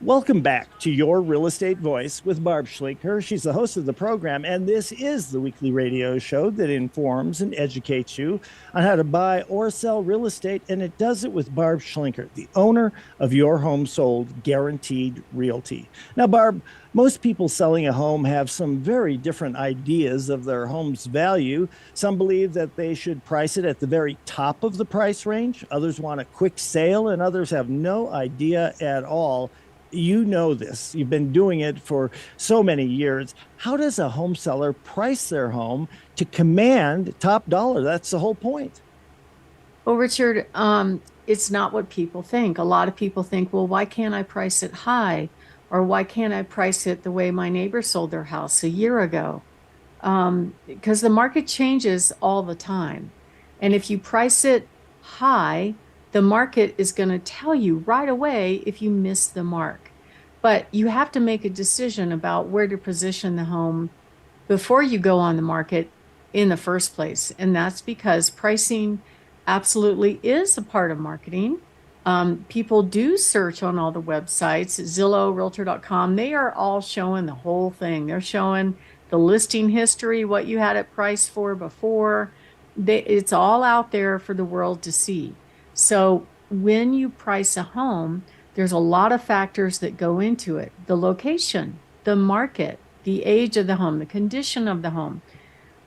Welcome back to Your Real Estate Voice with Barb Schlinker. She's the host of the program, and this is the weekly radio show that informs and educates you on how to buy or sell real estate, and it does it with Barb Schlinker, the owner of Your Home Sold Guaranteed Realty. Now, Barb, most people selling a home have some very different ideas of their home's value. Some believe that they should price it at the very top of the price range. Others want a quick sale, and others have no idea at all. You know this. You've been doing it for so many years. How does a home seller price their home to command top dollar? That's the whole point. Well, Richard, it's not what people think. A lot of people think, well, why can't I price it high? Or why can't I price it the way my neighbor sold their house a year ago? Because the market changes all the time. And if you price it high, the market is going to tell you right away if you miss the mark. But you have to make a decision about where to position the home before you go on the market in the first place. And that's because pricing absolutely is a part of marketing. People do search on all the websites, Zillow, Realtor.com. They are all showing the whole thing. They're showing the listing history, what you had it priced for before. It's all out there for the world to see. So when you price a home, there's a lot of factors that go into it. The location, the market, the age of the home, the condition of the home.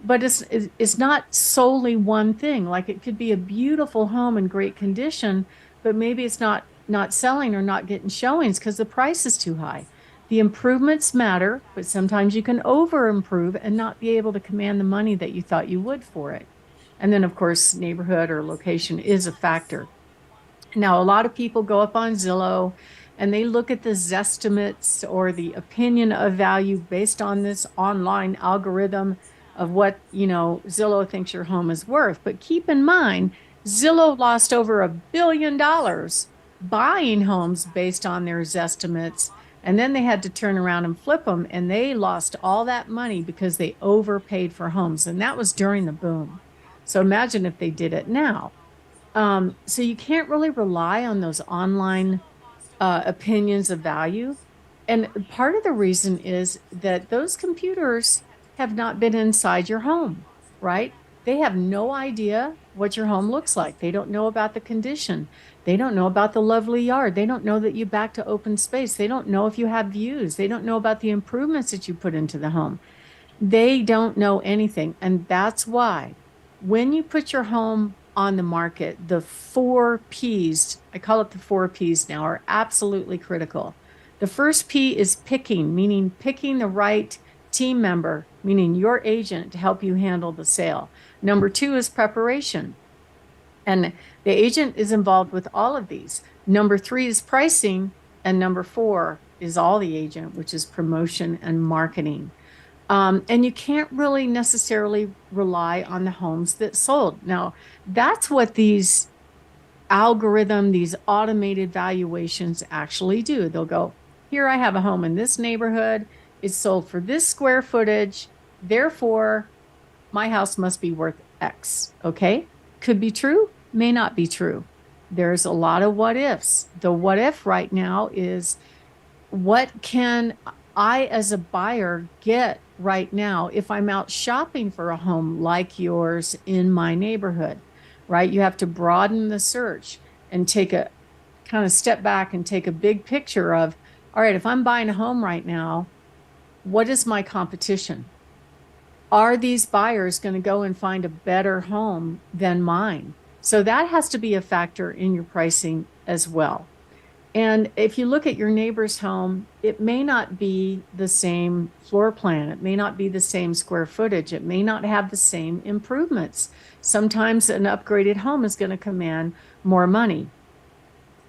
But it's not solely one thing. Like it could be a beautiful home in great condition, but maybe it's not selling or not getting showings because the price is too high. The improvements matter, but sometimes you can over improve and not be able to command the money that you thought you would for it. And then, of course, neighborhood or location is a factor. Now, a lot of people go up on Zillow and they look at the Zestimates or the opinion of value based on this online algorithm of what, Zillow thinks your home is worth. But keep in mind, Zillow lost over $1 billion buying homes based on their Zestimates. And then they had to turn around and flip them. And they lost all that money because they overpaid for homes. And that was during the boom. So imagine if they did it now. So you can't really rely on those online opinions of value. And part of the reason is that those computers have not been inside your home, right? They have no idea what your home looks like. They don't know about the condition. They don't know about the lovely yard. They don't know that you back to open space. They don't know if you have views. They don't know about the improvements that you put into the home. They don't know anything. And that's why when you put your home on the market, the 4 P's, I call it the 4 P's now, are absolutely critical. The first P is picking, meaning picking the right team member, meaning your agent to help you handle the sale. Number 2 is preparation. And the agent is involved with all of these. Number 3 is pricing. And number 4 is all the agent, which is promotion and marketing. And you can't really necessarily rely on the homes that sold. Now, that's what these these automated valuations actually do. They'll go, here I have a home in this neighborhood. It's sold for this square footage. Therefore, my house must be worth X. Okay? Could be true, may not be true. There's a lot of what ifs. The what if right now is, what can I as a buyer get right now if I'm out shopping for a home like yours in my neighborhood, right? You have to broaden the search and take a kind of step back and take a big picture of, all right, if I'm buying a home right now, what is my competition? Are these buyers going to go and find a better home than mine? So that has to be a factor in your pricing as well. And if you look at your neighbor's home, it may not be the same floor plan. It may not be the same square footage. It may not have the same improvements. Sometimes an upgraded home is going to command more money.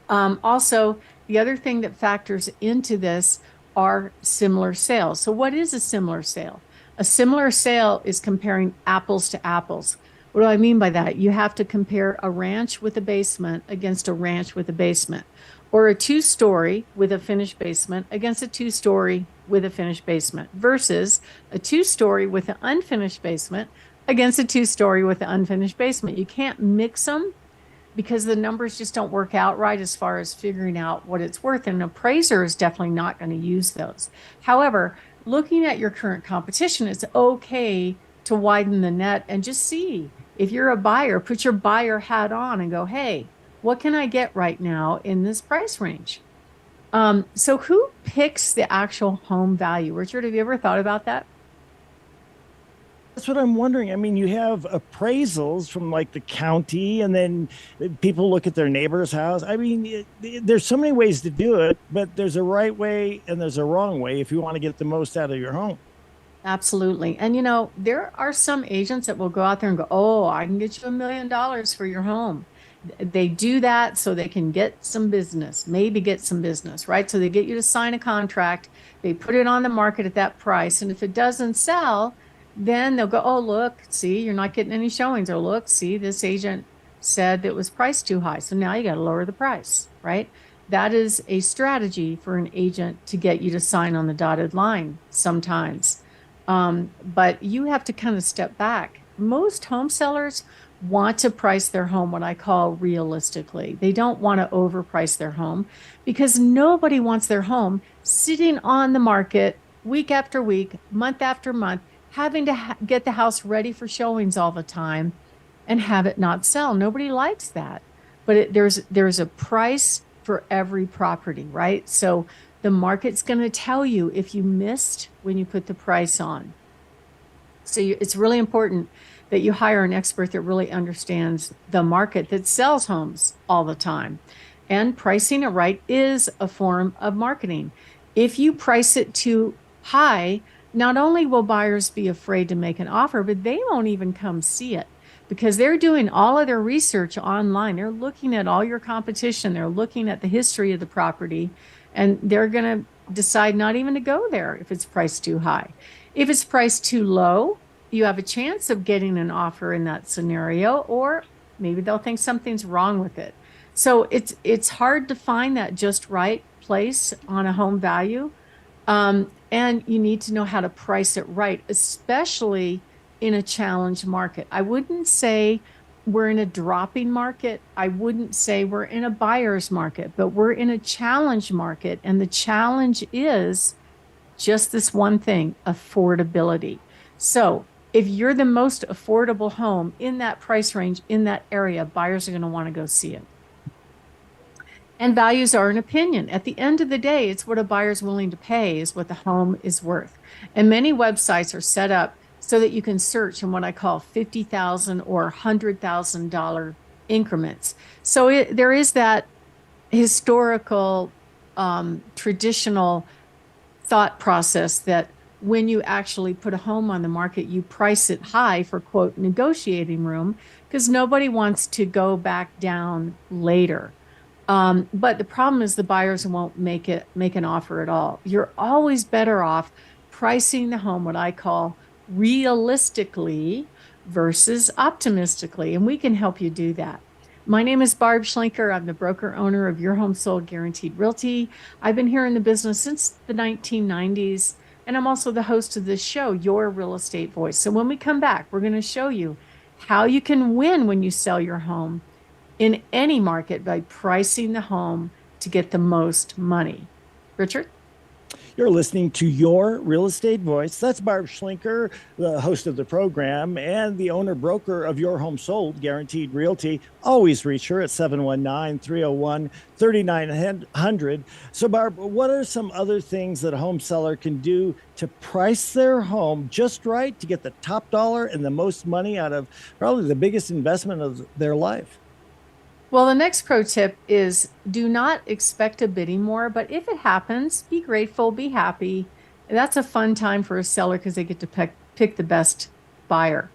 Also, the other thing that factors into this are similar sales. So what is a similar sale? A similar sale is comparing apples to apples. What do I mean by that? You have to compare a ranch with a basement against a ranch with a basement, or a 2-story with a finished basement against a 2-story with a finished basement, versus a 2-story with an unfinished basement against a 2-story with an unfinished basement. You can't mix them because the numbers just don't work out right as far as figuring out what it's worth. And an appraiser is definitely not going to use those. However, looking at your current competition, it's okay to widen the net and just see if you're a buyer, put your buyer hat on and go, hey, what can I get right now in this price range? So who picks the actual home value? Richard, have you ever thought about that? That's what I'm wondering. I mean, you have appraisals from like the county, and then people look at their neighbor's house. I mean, there's so many ways to do it, but there's a right way and there's a wrong way if you want to get the most out of your home. Absolutely. And there are some agents that will go out there and go, oh, I can get you $1 million for your home. They do that so they can get some business, maybe get some business, right? So they get you to sign a contract, they put it on the market at that price. And if it doesn't sell, then they'll go, oh, look, see, you're not getting any showings. Or look, see, this agent said that it was priced too high. So now you got to lower the price, right? That is a strategy for an agent to get you to sign on the dotted line sometimes. But you have to kind of step back. Most home sellers want to price their home what I call realistically. They don't want to overprice their home because nobody wants their home sitting on the market week after week, month after month, having to get the house ready for showings all the time and have it not sell. Nobody likes that. But there's a price for every property, right? So the market's going to tell you if you missed when you put the price on. So it's really important that you hire an expert that really understands the market that sells homes all the time. And pricing it right is a form of marketing. If you price it too high, not only will buyers be afraid to make an offer, but they won't even come see it because they're doing all of their research online. They're looking at all your competition. They're looking at the history of the property, and they're going to decide not even to go there if it's priced too high. If it's priced too low, you have a chance of getting an offer in that scenario, or maybe they'll think something's wrong with it. So it's hard to find that just right place on a home value. And you need to know how to price it right, especially in a challenged market. I wouldn't say we're in a dropping market. I wouldn't say we're in a buyer's market, but we're in a challenge market. And the challenge is just this one thing, affordability. So if you're the most affordable home in that price range, in that area, buyers are going to want to go see it. And values are an opinion. At the end of the day, it's what a buyer's willing to pay is what the home is worth. And many websites are set up so that you can search in what I call $50,000 or $100,000 increments. So there is that historical, traditional thought process that when you actually put a home on the market, you price it high for, quote, negotiating room, because nobody wants to go back down later. But the problem is the buyers won't make an offer at all. You're always better off pricing the home, what I call realistically versus optimistically. And we can help you do that. My name is Barb Schlinker. I'm the broker owner of Your Home Sold Guaranteed Realty. I've been here in the business since the 1990s. And I'm also the host of this show, Your Real Estate Voice. So when we come back, we're going to show you how you can win when you sell your home in any market by pricing the home to get the most money. Richard? You're listening to Your Real Estate Voice. That's Barb Schlinker, the host of the program and the owner broker of Your Home Sold Guaranteed Realty. Always reach her at 719-301-3900. So Barb, what are some other things that a home seller can do to price their home just right to get the top dollar and the most money out of probably the biggest investment of their life? Well, the next pro tip is do not expect a bidding war, but if it happens, be grateful, be happy. That's a fun time for a seller because they get to pick the best buyer.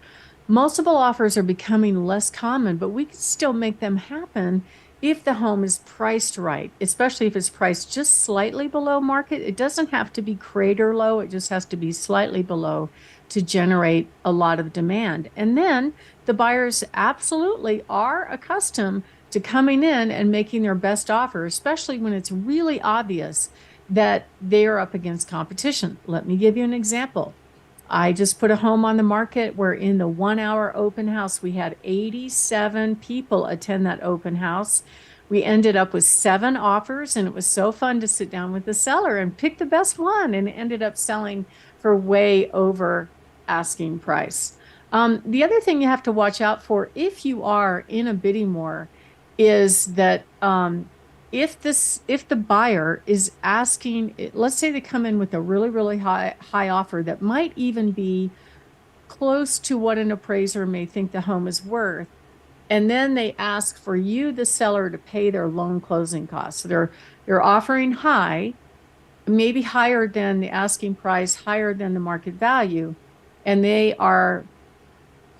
Multiple offers are becoming less common, but we can still make them happen if the home is priced right, especially if it's priced just slightly below market. It doesn't have to be crater low. It just has to be slightly below to generate a lot of demand. And then the buyers absolutely are accustomed to coming in and making their best offer, especially when it's really obvious that they are up against competition. Let me give you an example. I just put a home on the market where in the 1 hour open house, we had 87 people attend that open house. We ended up with 7 offers, and it was so fun to sit down with the seller and pick the best one, and it ended up selling for way over asking price. The other thing you have to watch out for if you are in a bidding war is that if the buyer is asking, let's say they come in with a really high offer that might even be close to what an appraiser may think the home is worth, and then they ask for you, the seller, to pay their loan closing costs. So they're offering high, maybe higher than the asking price, higher than the market value, and they are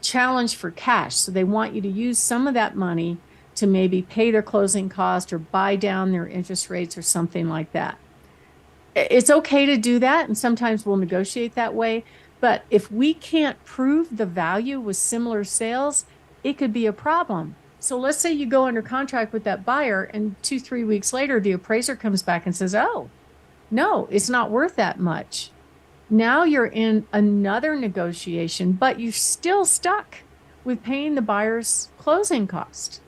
challenged for cash. So they want you to use some of that money to maybe pay their closing cost or buy down their interest rates or something like that. It's okay to do that, and sometimes we'll negotiate that way. But if we can't prove the value with similar sales, it could be a problem. So let's say you go under contract with that buyer, and 2-3 weeks later, the appraiser comes back and says, oh, no, it's not worth that much. Now you're in another negotiation, but you're still stuck with paying the buyer's closing cost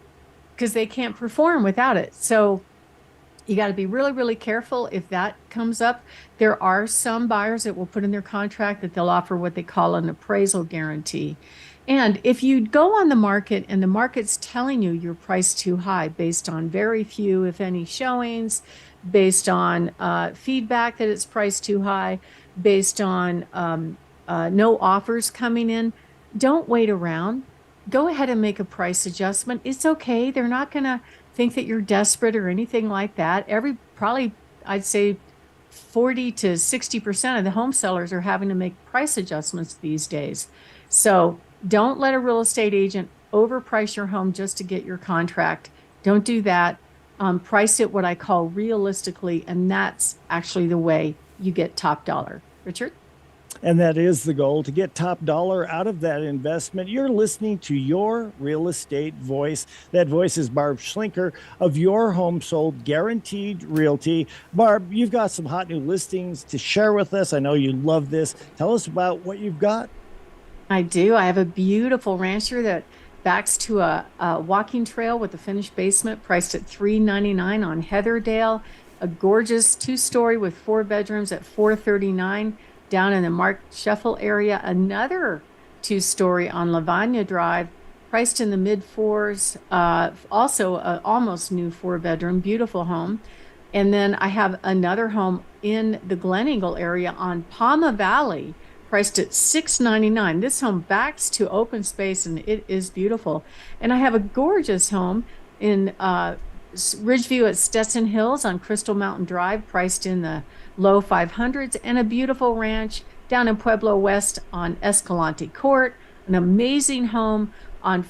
because they can't perform without it. So you got to be really careful if that comes up. There are some buyers that will put in their contract that they'll offer what they call an appraisal guarantee. And if you go on the market and the market's telling you you're priced too high based on very few, if any, showings, based on feedback that it's priced too high, based on no offers coming in, don't wait around. Go ahead and make a price adjustment. It's okay. They're not going to think that you're desperate or anything like that. Probably, I'd say 40 to 60% of the home sellers are having to make price adjustments these days. So don't let a real estate agent overprice your home just to get your contract. Don't do that. Price it what I call realistically, and that's actually the way you get top dollar. Richard? And that is the goal, to get top dollar out of that investment. You're listening to Your Real Estate Voice. That voice is Barb Schlinker of Your Home Sold Guaranteed Realty. Barb, you've got some hot new listings to share with us. I know you love this. Tell us about what you've got. I do. I have a beautiful rancher that backs to a walking trail with a finished basement priced at $399 on Heatherdale. A gorgeous 2-story with 4 bedrooms at $439. Down in the Mark Sheffel area, another 2-story on Lavanya Drive, priced in the mid-4s. Also, a almost new 4-bedroom, beautiful home. And then I have another home in the Glen Eagle area on Palma Valley, priced at $699. This home backs to open space, and it is beautiful. And I have a gorgeous home in Ridgeview at Stetson Hills on Crystal Mountain Drive, priced in the low 500s, and a beautiful ranch down in Pueblo West on Escalante Court, an amazing home on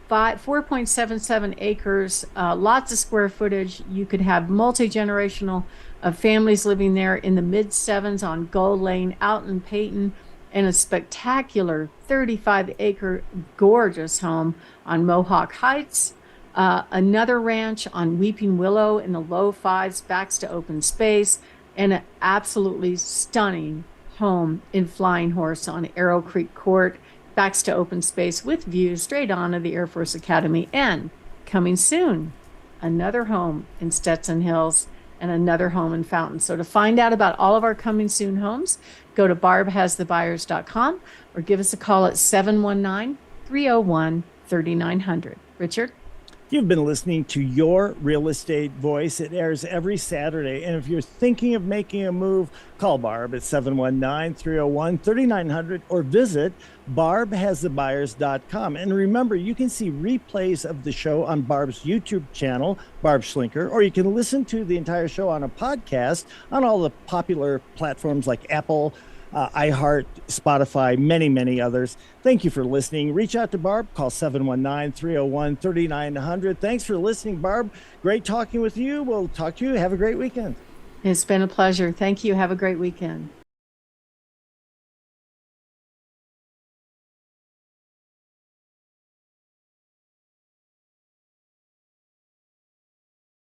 4.77 acres, lots of square footage. You could have multi-generational families living there in the mid-7s on Gull Lane out in Peyton, and a spectacular 35-acre gorgeous home on Mohawk Heights. Another ranch on Weeping Willow in the low 5s, backs to open space, and an absolutely stunning home in Flying Horse on Arrow Creek Court, backs to open space with views straight on to the Air Force Academy. And coming soon, another home in Stetson Hills and another home in Fountain. So to find out about all of our coming soon homes, go to barbhasthebuyers.com or give us a call at 719-301-3900. Richard? You've been listening to Your Real Estate Voice. It airs every Saturday. And if you're thinking of making a move, call Barb at 719-301-3900 or visit barbhasthebuyers.com. And remember, you can see replays of the show on Barb's YouTube channel, Barb Schlinker, or you can listen to the entire show on a podcast on all the popular platforms like Apple, iHeart, Spotify, many others. Thank you for listening. Reach out to Barb. Call 719-301-3900. Thanks for listening, Barb. Great talking with you. We'll talk to you. Have a great weekend. It's been a pleasure. Thank you. Have a great weekend.